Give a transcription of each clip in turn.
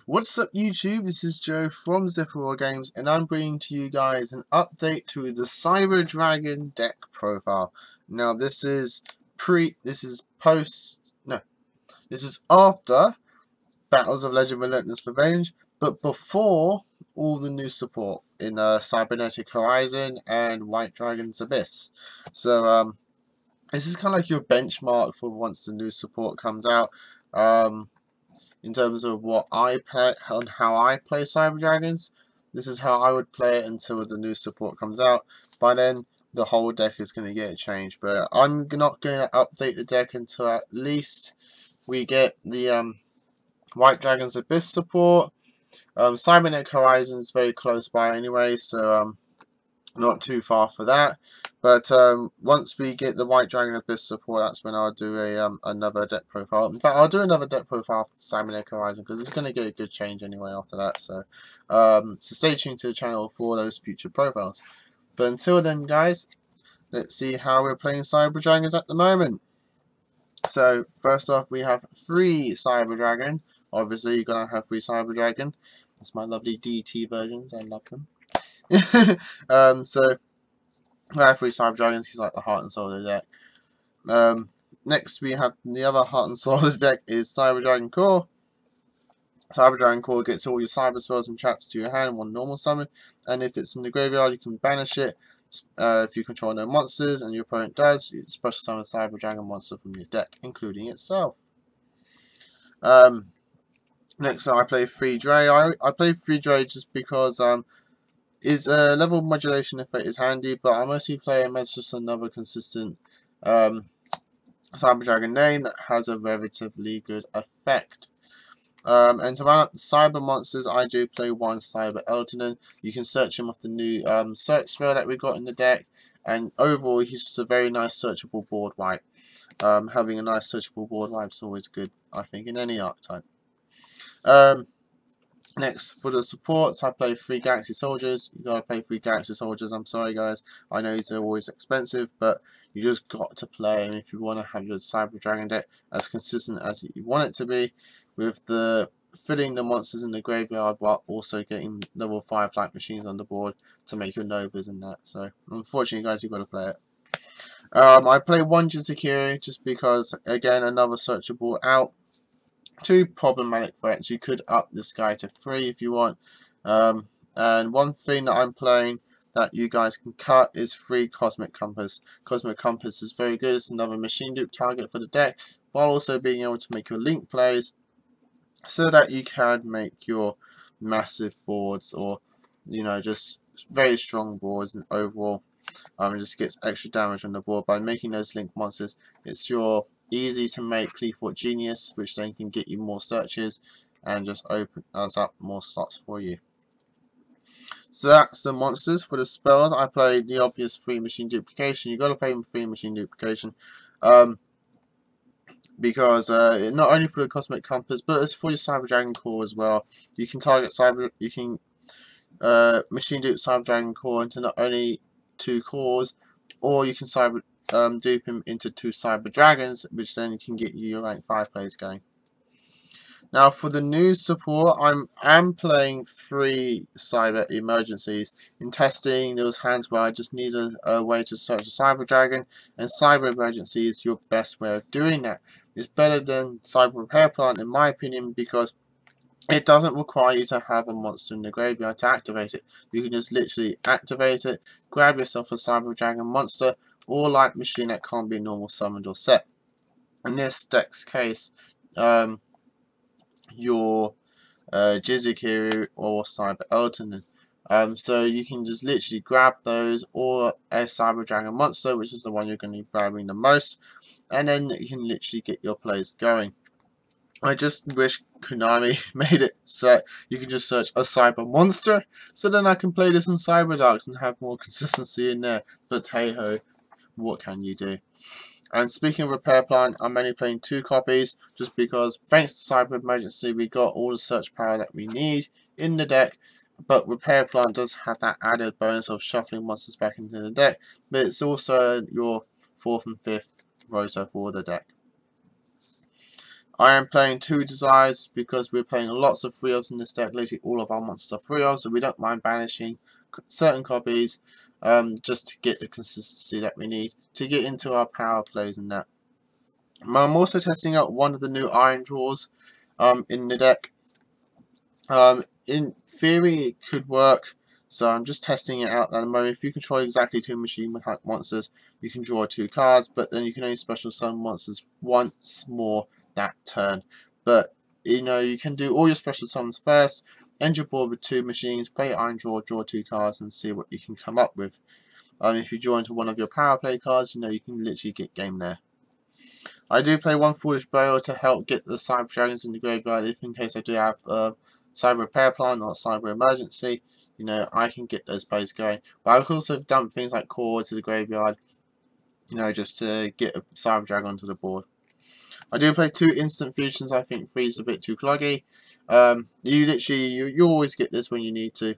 What's up YouTube, this is Joe from Zephyr Wargames and I'm bringing to you guys an update to the Cyber Dragon deck profile. Now this is after Battles of Legend Relentless Revenge, but before all the new support in Cybernetic Horizon and White Dragon's Abyss. So this is kind of like your benchmark for once the new support comes out. In terms of what I play and how I play Cyber Dragons, this is how I would play it until the new support comes out. By then, the whole deck is going to get changed, but I'm not going to update the deck until at least we get the White Dragon's Abyss support. Cybernetic Horizon is very close by anyway, so not too far for that. But once we get the White Dragon Abyss support, that's when I'll do a another deck profile. In fact, I'll do another deck profile for Cybernetic Horizon because it's going to get a good change anyway after that. So, so stay tuned to the channel for those future profiles. But until then, guys, let's see how we're playing Cyber Dragons at the moment. So first off, we have 3 Cyber Dragon. Obviously, you're gonna have 3 Cyber Dragon. That's my lovely DT versions. I love them. So I have 3 Cyber Dragons. He's like the heart and soul of the deck. Next we have the other heart and soul of the deck is Cyber Dragon Core. Cyber Dragon Core gets all your cyber spells and traps to your hand, 1 normal summon, and if it's in the graveyard you can banish it. If you control no monsters and your opponent does, you special summon a Cyber Dragon monster from your deck, including itself. Next I play 3 Dre. I play 3 Dre just because his level modulation effect is handy, but I mostly play him as just another consistent Cyber Dragon name that has a relatively good effect. And to round up the cyber monsters, I do play 1 Cyber Elton. You can search him off the new search spell that we got in the deck, and overall he's just a very nice searchable board wipe. Having a nice searchable board wipe is always good, I think, in any archetype. Next, for the supports, I play 3 Galaxy Soldiers. You gotta play 3 Galaxy Soldiers. I'm sorry, guys. I know these are always expensive, but you just got to play them if you want to have your Cyber Dragon deck as consistent as you want it to be, with the filling the monsters in the graveyard while also getting level 5 light machines on the board to make your Novas and that. So, unfortunately, guys, you've got to play it. I play 1 Jizakiri just because, again, another searchable out. 2 problematic threats. You could up this guy to 3 if you want. And one thing that I'm playing that you guys can cut is 3 Cosmic Compass. Cosmic Compass is very good. It's another machine dupe target for the deck, while also being able to make your link plays so that you can make your massive boards, or just very strong boards, and overall it just gets extra damage on the board by making those link monsters. It's your easy to make Cleafort Genius, which then can get you more searches and just open us up more slots for you. So that's the monsters. For the spells, I played the obvious 3 Machine Duplication. You got to play them 3 Machine Duplication, because not only for the Cosmic Compass, but it's for your Cyber Dragon Core as well. You can target Machine Dupe Cyber Dragon Core into not only 2 cores, or you can dupe him into 2 Cyber Dragons, which then can get you your rank 5 plays going. Now for the new support, I'm playing 3 Cyber Emergencies. In testing, there was hands where I just needed a way to search a Cyber Dragon, and Cyber Emergency is your best way of doing that. It's better than Cyber Repair Plant in my opinion, because it doesn't require you to have a monster in the graveyard to activate it. You can just literally activate it, grab yourself a Cyber Dragon monster, or light machine that can't be normal summoned or set. In this deck's case, your Jizakiri or Cyber Elton. So you can just literally grab those, or a Cyber Dragon monster, which is the one you're going to be grabbing the most, and then you can literally get your plays going. I just wish Konami made it so you can just search a cyber monster, so then I can play this in Cyber Darks and have more consistency in there. But hey ho, what can you do? And speaking of Repair Plant, I'm only playing 2 copies, just because thanks to Cyber Emergency we got all the search power that we need in the deck. But Repair Plant does have that added bonus of shuffling monsters back into the deck, but it's also your 4th and 5th rotor for the deck. I am playing 2 Desires because we're playing lots of 3-ofs in this deck. Literally all of our monsters are 3-ofs, so we don't mind banishing certain copies just to get the consistency that we need to get into our power plays and that. I'm also testing out one of the new iron draws in the deck. In theory, it could work, so I'm just testing it out at the moment. If you control exactly 2 machine mechanic monsters, you can draw 2 cards, but then you can only special summon monsters once more that turn. But you know, you can do all your special summons first, end your board with 2 machines, play iron draw 2 cards, and see what you can come up with. If you draw into one of your power play cards, you know you can literally get game there. I do play 1 Foolish Burial to help get the Cyber Dragons in the graveyard, if in case I do have Cyber Repair Plan or Cyber Emergency. You know, I can get those plays going. But I could also dump things like Core to the graveyard, you know, just to get a Cyber Dragon onto the board. I do play 2 Instant Fusions. I think 3 is a bit too cloggy. You always get this when you need to.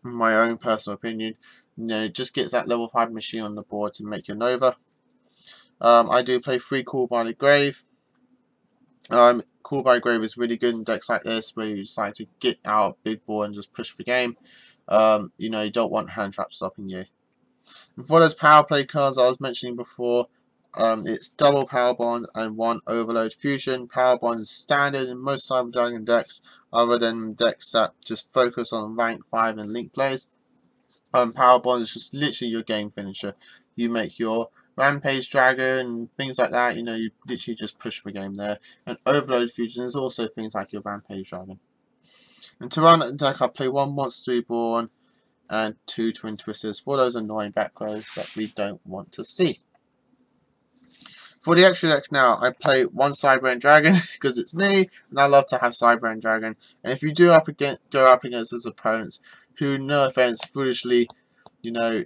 In my own personal opinion, you know, it just gets that level 5 machine on the board to make your Nova. I do play 3 Call by the Grave. Call by Grave is really good in decks like this where you decide to get out big board and just push the game. You know, you don't want hand traps stopping you. And for those power play cards I was mentioning before, it's double Power Bond and 1 Overload Fusion. Power Bond is standard in most Cyber Dragon decks, other than decks that just focus on rank 5 and link plays. Power Bond is just literally your game finisher. You make your Rampage Dragon and things like that, you know, you literally just push the game there. And Overload Fusion is also things like your Rampage Dragon. And to run the deck, I play 1 Monster Reborn and 2 Twin Twisters for those annoying back rows that we don't want to see. For the extra deck now, I play 1 Cyber Dragon because it's me, and I love to have Cyber Dragon. And if you do go up against his opponents who, no offense, foolishly, you know,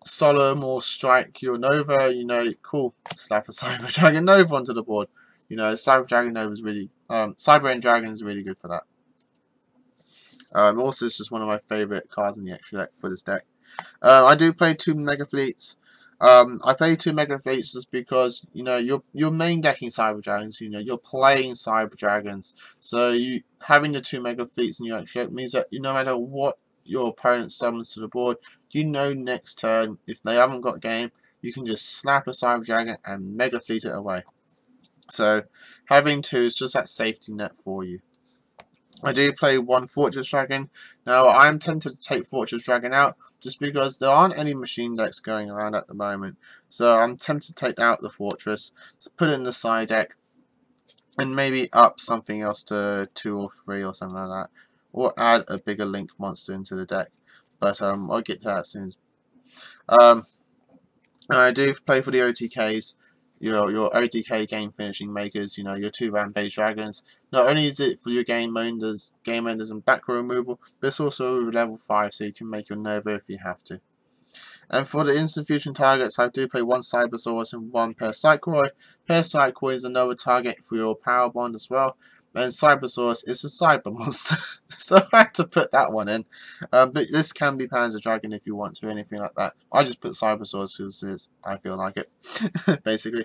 Solemn or strike your Nova, you know, cool, slap a Cyber Dragon Nova onto the board. You know, Cyber Dragon Nova is really, Cyber Dragon is really good for that. Also, it's just one of my favourite cards in the extra deck for this deck. I do play 2 Mega Fleets. I play 2 Mega Fleets just because, you know, you're main decking Cyber Dragons, you know, you're playing Cyber Dragons. So you having the 2 Mega Fleets in your extra deck means that no matter what your opponent summons to the board, you know next turn, if they haven't got game, you can just slap a Cyber Dragon and Mega Fleet it away. So having 2 is just that safety net for you. I do play 1 Fortress Dragon. Now I'm tempted to take Fortress Dragon out just because there aren't any machine decks going around at the moment. So I'm tempted to take out the Fortress, put it in the side deck, and maybe up something else to 2 or 3 or something like that. Or add a bigger Link monster into the deck. But I'll get to that soon. I do play for the OTKs. Your OTK game finishing makers, you know, your 2 Rampage Dragons. Not only is it for your game enders and back row removal, but it's also level 5, so you can make your Nova if you have to. And for the instant fusion targets, I do play 1 Cybersaurus and 1 Parasitoid. Parasitoid is another target for your Power Bond as well. And Cybersaurus is a cyber monster, so I had to put that one in. But this can be Panzer Dragon if you want to, anything like that. I just put Cybersaurus because I feel like it, basically.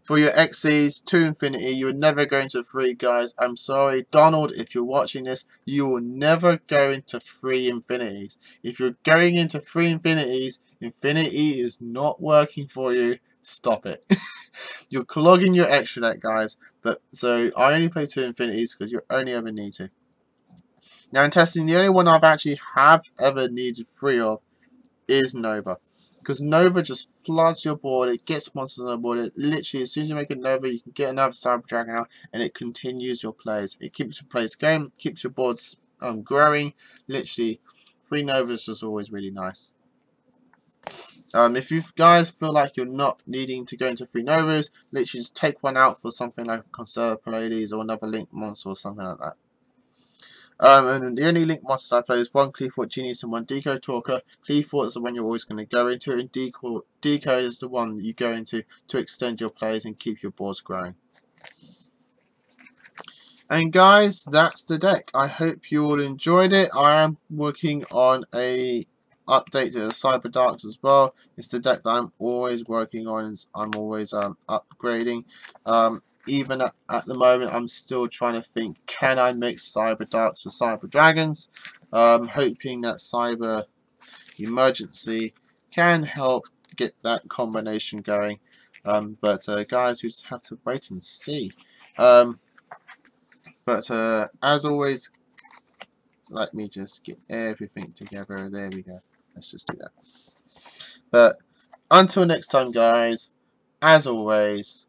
For your XCs, 2 Infinity, you're never going to 3, guys. I'm sorry, Donald, if you're watching this, you will never go into 3 Infinities. If you're going into 3 Infinities, Infinity is not working for you. Stop it. You're clogging your extra deck, guys. But so I only play 2 Infinities because you only ever need to. Now in testing, the only one I've actually ever needed 3 of is Nova. Because Nova just floods your board, it gets monsters on the board, it literally, as soon as you make a Nova, you can get another Cyber Dragon out, and it continues your plays. It keeps your plays going, keeps your boards growing. Literally, 3 Novas is always really nice. If you guys feel like you're not needing to go into 3 Novas, literally just take one out for something like Conservative Pallades or another Link monster or something like that. And the only Link monsters I play is 1 Clearthought Genius and 1 Decode Talker. Clearthought is the one you're always going to go into, and Decode is the one that you go into to extend your plays and keep your boards growing. And guys, that's the deck. I hope you all enjoyed it. I am working on a update to the Cyber Darks as well. It's the deck that I'm always working on. I'm always upgrading. Even at the moment, I'm still trying to think, can I mix Cyber Darks with Cyber Dragons? Hoping that Cyber Emergency can help get that combination going. But guys, we just have to wait and see. But as always, let me just get everything together. There we go. Let's just do that. But until next time, guys, as always,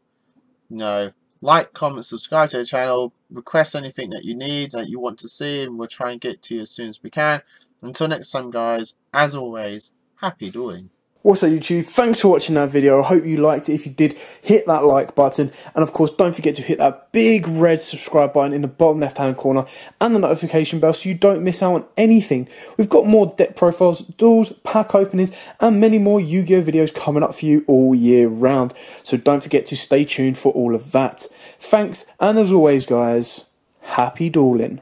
like, comment, subscribe to the channel, request anything that you need, that you want to see, and we'll try and get to you as soon as we can. Until next time, guys, as always, happy dueling. What's up, YouTube? Thanks for watching that video. I hope you liked it. If you did, hit that like button. And of course, don't forget to hit that big red subscribe button in the bottom left-hand corner and the notification bell so you don't miss out on anything. We've got more deck profiles, duels, pack openings, and many more Yu-Gi-Oh! Videos coming up for you all year round. So don't forget to stay tuned for all of that. Thanks, and as always, guys, happy dueling.